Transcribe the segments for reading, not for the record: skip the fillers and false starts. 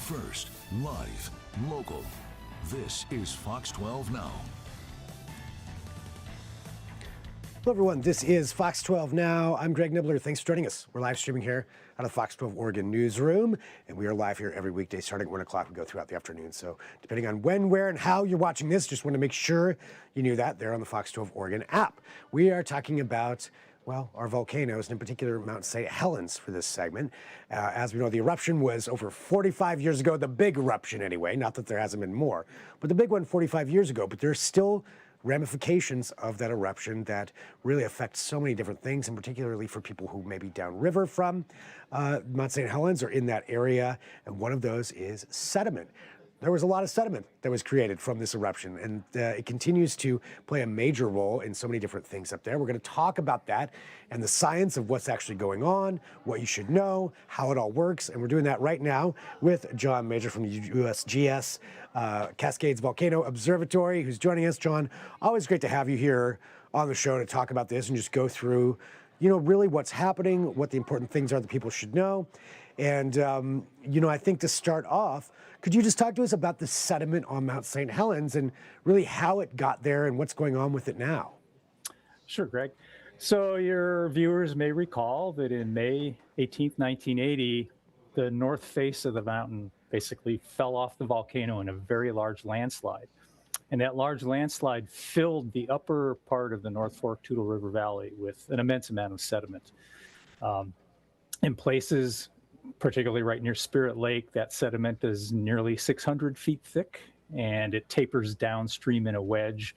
First, live, local. This is Fox 12 Now. Hello, everyone. This is Fox 12 Now. I'm Greg Nibbler. Thanks for joining us. We're live streaming here out of Fox 12 Oregon newsroom, and we are live here every weekday starting at 1 o'clock. We go throughout the afternoon. So depending on when, where, and how you're watching this, just want to make sure you knew that there on the Fox 12 Oregon app. We are talking about, well, our volcanoes, and in particular Mount St. Helens for this segment. As we know, the eruption was over 45 years ago, the big eruption anyway, not that there hasn't been more, but the big one 45 years ago, but there's still ramifications of that eruption that really affect so many different things, and particularly for people who may be downriver from Mount St. Helens or in that area, and one of those is sediment. There was a lot of sediment that was created from this eruption, and it continues to play a major role in so many different things up there. We're going to talk about that and the science of what's actually going on, what you should know, how it all works, and we're doing that right now with John Major from the USGS Cascades Volcano Observatory, who's joining us. John, always great to have you here on the show to talk about this and just go through, you know, really what's happening, what the important things are that people should know. And, you know, I think to start off, could you just talk to us about the sediment on Mount St. Helens and really how it got there and what's going on with it now? Sure, Greg. So your viewers may recall that in May 18th, 1980, the north face of the mountain basically fell off the volcano in a very large landslide. And that large landslide filled the upper part of the North Fork Toutle River Valley with an immense amount of sediment. In places, particularly right near Spirit Lake, that sediment is nearly 600 feet thick, and it tapers downstream in a wedge.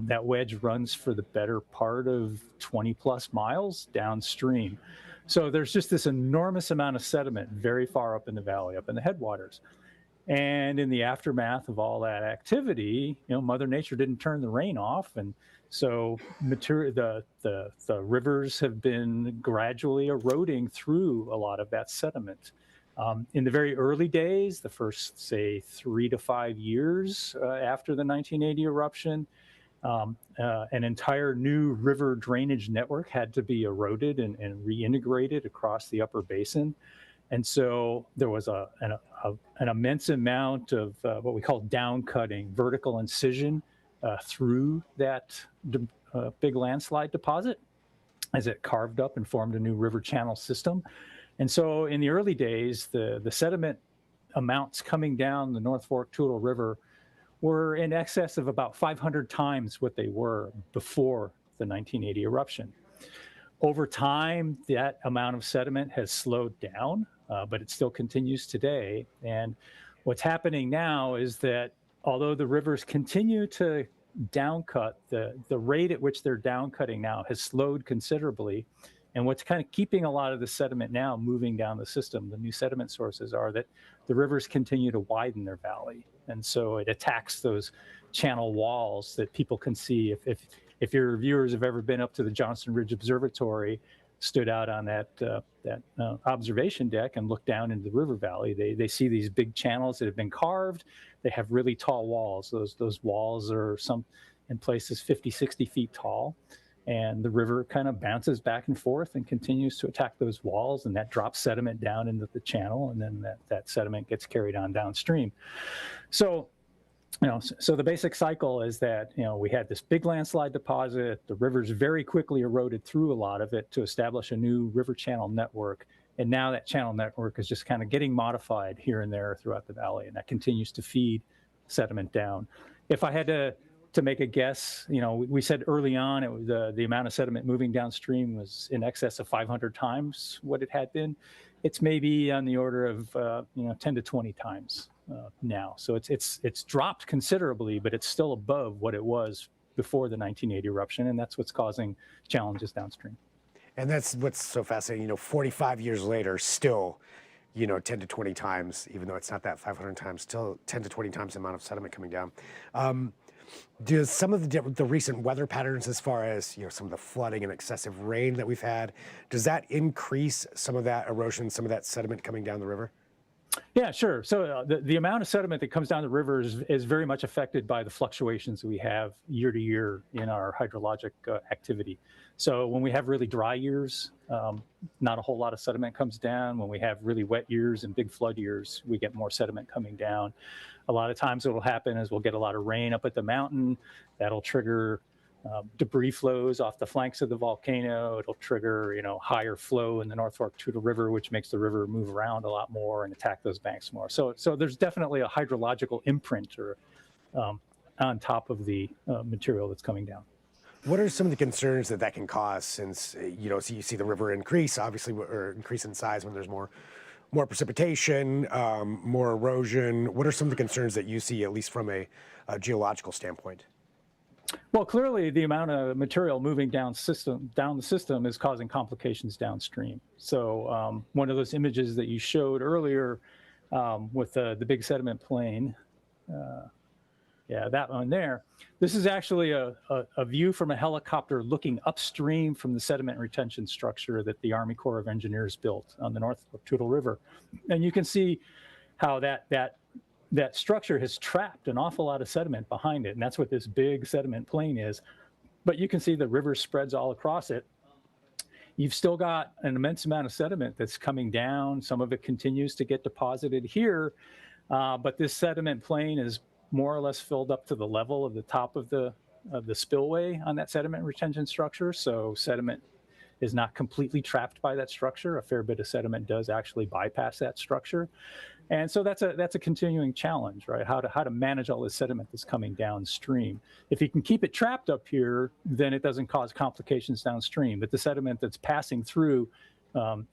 That wedge runs for the better part of 20 plus miles downstream. So there's just this enormous amount of sediment very far up in the valley, up in the headwaters. And in the aftermath of all that activity, you know, Mother Nature didn't turn the rain off, and so the rivers have been gradually eroding through a lot of that sediment. In the very early days, the first, say, 3 to 5 years after the 1980 eruption, an entire new river drainage network had to be eroded and reintegrated across the upper basin. And so there was an immense amount of what we call down cutting, vertical incision through that big landslide deposit as it carved up and formed a new river channel system. And so in the early days, the sediment amounts coming down the North Fork Toutle River were in excess of about 500 times what they were before the 1980 eruption. Over time, that amount of sediment has slowed down, but it still continues today. And what's happening now is that although the rivers continue to downcut, the rate at which they're downcutting now has slowed considerably. And what's kind of keeping a lot of the sediment now moving down the system, the new sediment sources, are that the rivers continue to widen their valley. And so it attacks those channel walls that people can see. If your viewers have ever been up to the Johnson Ridge Observatory, stood out on that observation deck and looked down into the river valley, they see these big channels that have been carved. They have really tall walls. Those walls are some in places 50, 60 feet tall. And the river kind of bounces back and forth and continues to attack those walls, and that drops sediment down into the channel, and then that sediment gets carried on downstream. So, you know, so the basic cycle is that, you know, we had this big landslide deposit. The rivers very quickly eroded through a lot of it to establish a new river channel network. And now that channel network is just kind of getting modified here and there throughout the valley, and that continues to feed sediment down. If I had to make a guess, you know, we said early on it was the amount of sediment moving downstream was in excess of 500 times what it had been. It's maybe on the order of 10 to 20 times now. So it's dropped considerably, but it's still above what it was before the 1980 eruption, and that's what's causing challenges downstream. And that's what's so fascinating. You know, 45 years later, still, you know, 10 to 20 times, even though it's not that 500 times, still 10 to 20 times the amount of sediment coming down. Do some of the recent weather patterns, as far as, you know, some of the flooding and excessive rain that we've had, does that increase some of that erosion, some of that sediment coming down the river? Yeah, sure. So the amount of sediment that comes down the river is very much affected by the fluctuations we have year to year in our hydrologic activity. So when we have really dry years, not a whole lot of sediment comes down. When we have really wet years and big flood years, we get more sediment coming down. A lot of times what will happen is we'll get a lot of rain up at the mountain. That'll trigger debris flows off the flanks of the volcano. It'll trigger, higher flow in the North Fork Toutle River, which makes the river move around a lot more and attack those banks more. So there's definitely a hydrological imprint on top of the material that's coming down. What are some of the concerns that can cause, since so you see the river increase, obviously, or increase in size when there's more precipitation, more erosion? What are some of the concerns that you see, at least from a geological standpoint? Well, clearly the amount of material moving down the system is causing complications downstream. So one of those images that you showed earlier with the big sediment plain, that one there. This is actually a view from a helicopter looking upstream from the sediment retention structure that the Army Corps of Engineers built on the North Toutle River. And you can see how that structure has trapped an awful lot of sediment behind it. And that's what this big sediment plain is. But you can see the river spreads all across it. You've still got an immense amount of sediment that's coming down. Some of it continues to get deposited here. But this sediment plain is more or less filled up to the level of the top of the spillway on that sediment retention structure. So sediment is not completely trapped by that structure. A fair bit of sediment does actually bypass that structure. And so that's a continuing challenge, right? How to manage all this sediment that's coming downstream. If you can keep it trapped up here, then it doesn't cause complications downstream. But the sediment that's passing through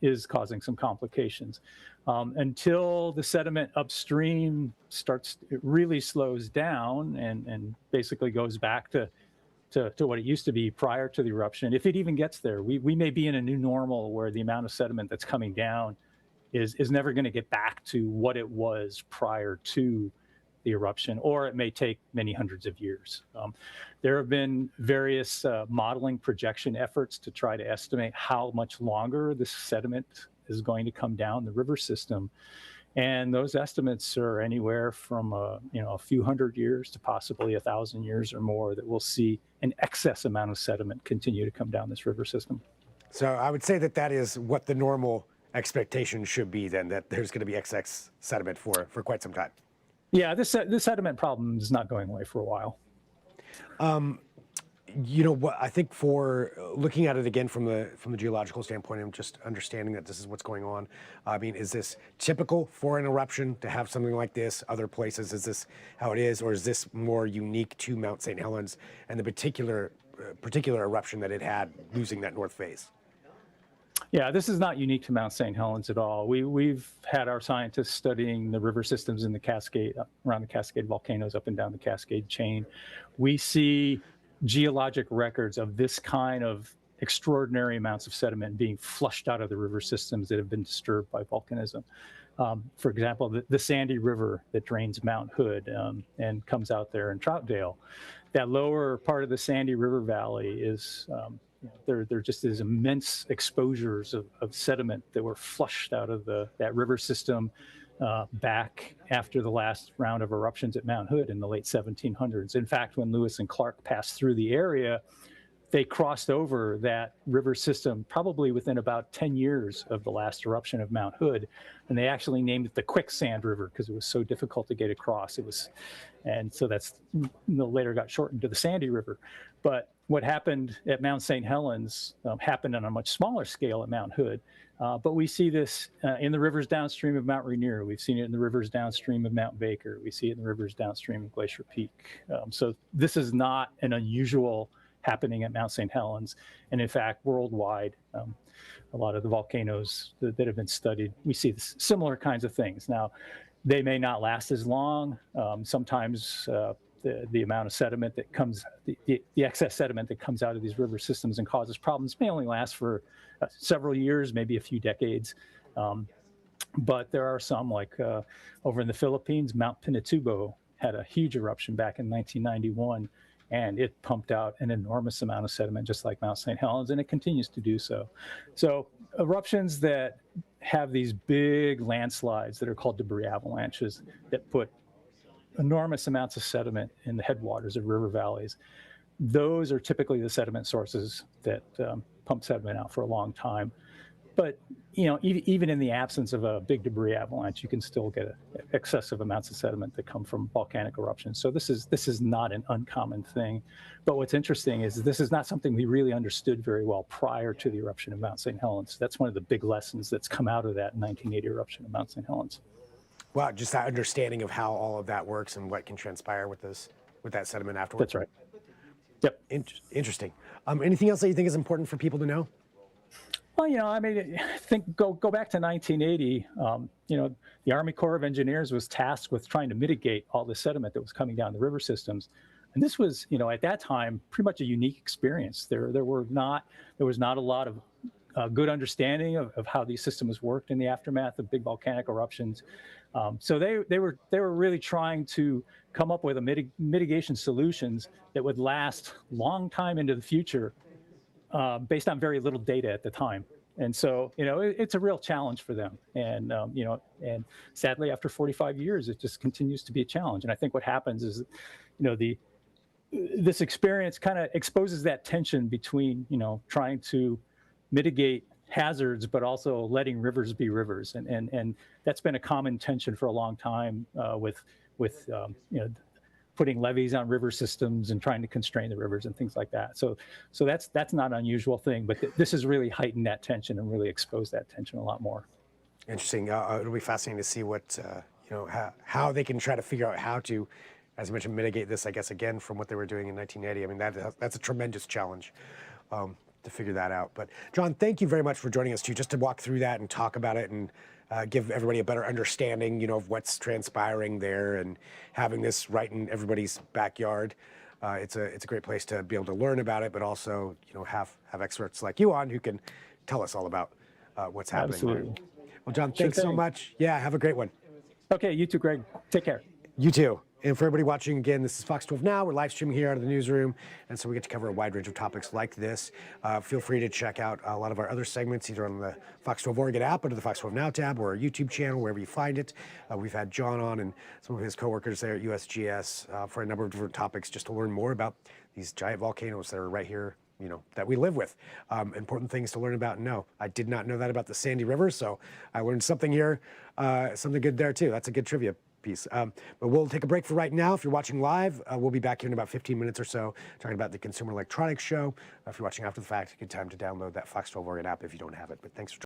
is causing some complications. Until the sediment upstream it really slows down and basically goes back to what it used to be prior to the eruption. If it even gets there, we may be in a new normal where the amount of sediment that's coming down is never going to get back to what it was prior to the eruption, or it may take many hundreds of years. There have been various modeling projection efforts to try to estimate how much longer this sediment is going to come down the river system. And those estimates are anywhere from a few hundred years to possibly 1,000 years or more that we'll see an excess amount of sediment continue to come down this river system. So I would say that is what the normal expectation should be then, that there's going to be excess sediment for quite some time. Yeah, this sediment problem is not going away for a while. What I think, for looking at it again from the geological standpoint, and just understanding that this is what's going on. I mean, is this typical for an eruption to have something like this? Other places, is this how it is, or is this more unique to Mount St. Helens and the particular eruption that it had, losing that north face? Yeah, this is not unique to Mount St. Helens at all. We've had our scientists studying the river systems in the Cascade, around the Cascade volcanoes, up and down the Cascade chain. We see geologic records of this kind of extraordinary amounts of sediment being flushed out of the river systems that have been disturbed by volcanism. For example, the Sandy River that drains Mount Hood and comes out there in Troutdale. That lower part of the Sandy River Valley is there just is immense exposures of sediment that were flushed out of that river system back after the last round of eruptions at Mount Hood in the late 1700s. In fact, when Lewis and Clark passed through the area, they crossed over that river system probably within about 10 years of the last eruption of Mount Hood. And they actually named it the Quicksand River because it was so difficult to get across. And so that's later got shortened to the Sandy River. But what happened at Mount St. Helens happened on a much smaller scale at Mount Hood. But we see this in the rivers downstream of Mount Rainier. We've seen it in the rivers downstream of Mount Baker. We see it in the rivers downstream of Glacier Peak. So this is not an unusual happening at Mount St. Helens. And in fact, worldwide, a lot of the volcanoes that have been studied, we see similar kinds of things. Now, they may not last as long. Sometimes the amount of sediment that comes, the excess sediment that comes out of these river systems and causes problems may only last for several years, maybe a few decades. But there are some, like over in the Philippines, Mount Pinatubo had a huge eruption back in 1991, and it pumped out an enormous amount of sediment, just like Mount St. Helens, and it continues to do so. So eruptions that have these big landslides that are called debris avalanches that put enormous amounts of sediment in the headwaters of river valleys. Those are typically the sediment sources that pump sediment out for a long time. But even in the absence of a big debris avalanche, you can still get excessive amounts of sediment that come from volcanic eruptions. So this is not an uncommon thing. But what's interesting is this is not something we really understood very well prior to the eruption of Mount St. Helens. That's one of the big lessons that's come out of that 1980 eruption of Mount St. Helens. Wow, just that understanding of how all of that works and what can transpire with that sediment afterwards. That's right. Yep. Interesting. Anything else that you think is important for people to know? Well, I mean, go back to 1980. The Army Corps of Engineers was tasked with trying to mitigate all the sediment that was coming down the river systems, and this was, at that time, pretty much a unique experience. There was not a lot of good understanding of how these systems worked in the aftermath of big volcanic eruptions. So they were really trying to come up with mitigation solutions that would last long time into the future, based on very little data at the time. And so, it's a real challenge for them. And, and sadly, after 45 years, it just continues to be a challenge. And I think what happens is, this experience kind of exposes that tension between, trying to mitigate hazards, but also letting rivers be rivers. And that's been a common tension for a long time, with putting levees on river systems and trying to constrain the rivers and things like that. So that's not an unusual thing, but this has really heightened that tension and really exposed that tension a lot more. Interesting. It'll be fascinating to see what, how they can try to figure out how to, as I mentioned, mitigate this, I guess, again, from what they were doing in 1980. I mean, that's a tremendous challenge to figure that out. But John, thank you very much for joining us too, just to walk through that and talk about it and give everybody a better understanding, of what's transpiring there and having this right in everybody's backyard. It's a great place to be able to learn about it, but also, have experts like you on who can tell us all about what's happening. Absolutely. There. Well, John, thanks so much. Yeah, have a great one. Okay, you too, Greg. Take care. You too. And for everybody watching, again, this is Fox 12 Now. We're live streaming here out of the newsroom, and so we get to cover a wide range of topics like this. Feel free to check out a lot of our other segments, either on the Fox 12 Oregon app under the Fox 12 Now tab or our YouTube channel, wherever you find it. We've had John on and some of his coworkers there at USGS for a number of different topics, just to learn more about these giant volcanoes that are right here, that we live with. Important things to learn about and know. I did not know that about the Sandy River, so I learned something here, something good there too. That's a good trivia piece. But we'll take a break for right now. If you're watching live, we'll be back here in about 15 minutes or so talking about the Consumer Electronics Show. If you're watching after the fact, a good time to download that Fox 12 Oregon app if you don't have it. But thanks for